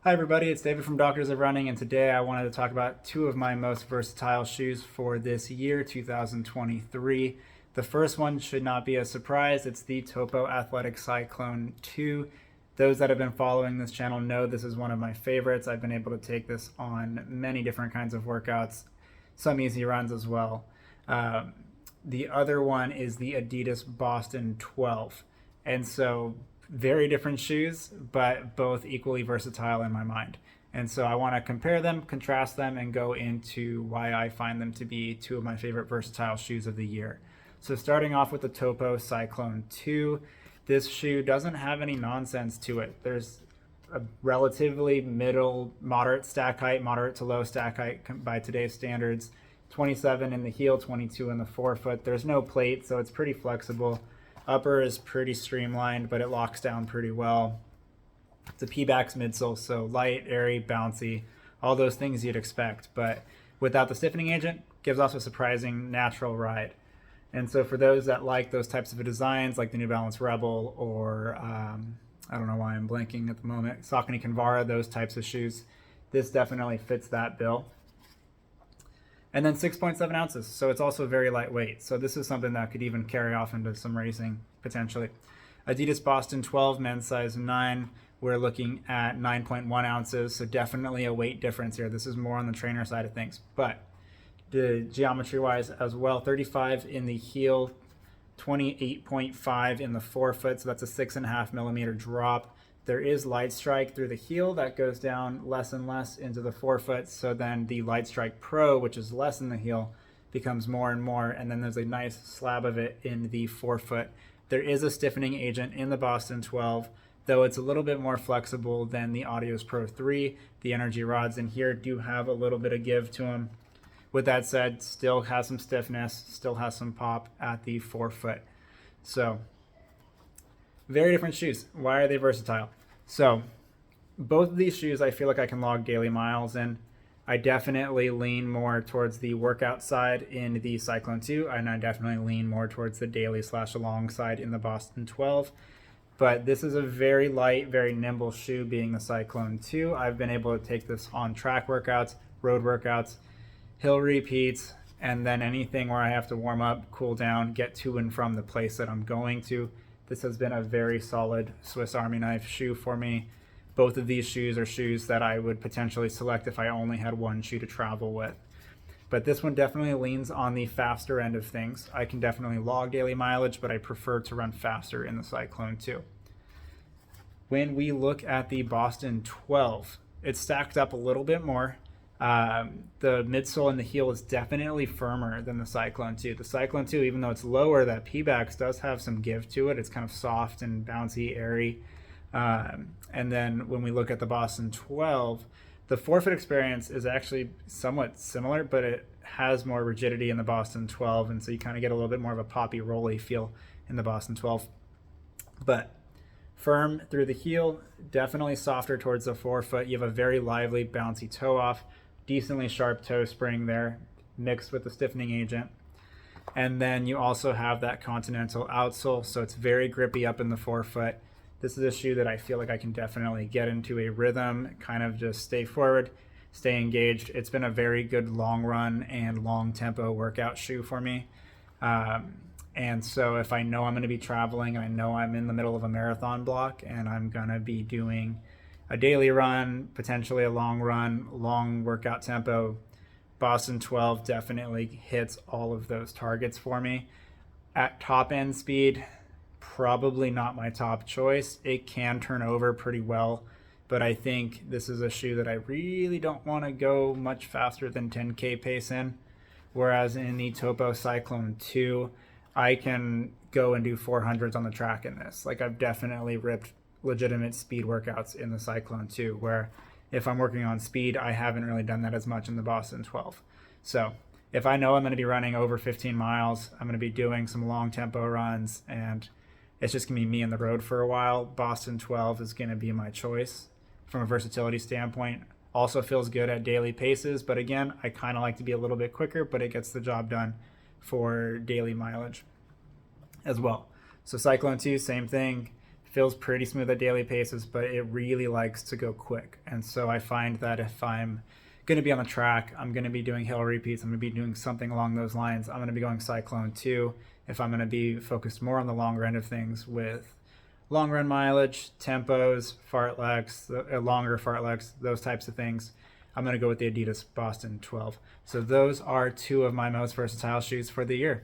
Hi everybody, it's David from Doctors of Running, and today I wanted to talk about two of my most versatile shoes for this year, 2023. The first one should not be a surprise. It's the Topo Athletic Cyclone 2. Those that have been following this channel know this is one of my favorites. I've been able to take this on many different kinds of workouts, some easy runs as well. The other one is the Adidas Boston 12. And so very different shoes, but both equally versatile in my mind. And so I want to compare them, contrast them, and go into why I find them to be two of my favorite versatile shoes of the year. So starting off with the Topo Cyclone 2, this shoe doesn't have any nonsense to it. There's a relatively moderate stack height, moderate to low stack height by today's standards, 27 in the heel, 22 in the forefoot. There's no plate, so it's pretty flexible. Upper is pretty streamlined, but it locks down pretty well. It's a P-Bax midsole, so light, airy, bouncy, all those things you'd expect, but without the stiffening agent, gives off a surprising natural ride. And so for those that like those types of designs, like the New Balance Rebel or I don't know why I'm blanking at the moment, Saucony Kinvara, those types of shoes, this definitely fits that bill. And then 6.7 ounces, so it's also very lightweight. So this is something that could even carry off into some racing, potentially. Adidas Boston 12, men's size 9. We're looking at 9.1 ounces, so definitely a weight difference here. This is more on the trainer side of things. But the geometry-wise as well, 35 in the heel, 28.5 in the forefoot, so that's a 6.5 millimeter drop. There is light strike through the heel that goes down less and less into the forefoot. So then the Light Strike Pro, which is less in the heel, becomes more and more. And then there's a nice slab of it in the forefoot. There is a stiffening agent in the Boston 12, though it's a little bit more flexible than the Adios Pro 3. The energy rods in here do have a little bit of give to them. With that said, still has some stiffness, still has some pop at the forefoot. So very different shoes. Why are they versatile? So both of these shoes I feel like I can log daily miles in. I definitely lean more towards the workout side in the Cyclone 2, and I definitely lean more towards the daily / along side in the Boston 12. But this is a very light, very nimble shoe being the Cyclone 2. I've been able to take this on track workouts, road workouts, hill repeats, and then anything where I have to warm up, cool down, get to and from the place that I'm going to. This has been a very solid Swiss Army knife shoe for me. Both of these shoes are shoes that I would potentially select if I only had one shoe to travel with. But this one definitely leans on the faster end of things. I can definitely log daily mileage, but I prefer to run faster in the Cyclone 2. When we look at the Boston 12, it's stacked up a little bit more. The midsole and the heel is definitely firmer than the Cyclone 2. The Cyclone 2, even though it's lower, that P-Bax does have some give to it. It's kind of soft and bouncy, airy. And then when we look at the Boston 12, the forefoot experience is actually somewhat similar, but it has more rigidity in the Boston 12, and so you kind of get a little bit more of a poppy, rolly feel in the Boston 12. But firm through the heel, definitely softer towards the forefoot. You have a very lively, bouncy toe off, decently sharp toe spring there, mixed with the stiffening agent. And then you also have that Continental outsole, so it's very grippy up in the forefoot. This is a shoe that I feel like I can definitely get into a rhythm, kind of just stay forward, stay engaged. It's been a very good long run and long tempo workout shoe for me. And so if I know I'm going to be traveling and I know I'm in the middle of a marathon block and I'm going to be doing a daily run, potentially a long run, long workout tempo, Boston 12 definitely hits all of those targets for me. At top end speed, probably not my top choice. It can turn over pretty well, but I think this is a shoe that I really don't want to go much faster than 10K pace in. Whereas in the Topo Cyclone 2, I can go and do 400s on the track in this. Like, I've definitely ripped legitimate speed workouts in the Cyclone 2, where if I'm working on speed, I haven't really done that as much in the Boston 12. So if I know I'm going to be running over 15 miles, I'm going to be doing some long tempo runs, and it's just going to be me on the road for a while, Boston 12 is going to be my choice from a versatility standpoint. Also feels good at daily paces, but again, I kind of like to be a little bit quicker, but it gets the job done for daily mileage as well. So Cyclone 2, same thing. feels pretty smooth at daily paces, but it really likes to go quick. And so I find that if I'm going to be on the track, I'm going to be doing hill repeats, I'm going to be doing something along those lines, I'm going to be going Cyclone 2. If I'm going to be focused more on the longer end of things with long run mileage, tempos, fartleks, longer fartleks, those types of things, I'm going to go with the Adidas Boston 12. So those are two of my most versatile shoes for the year.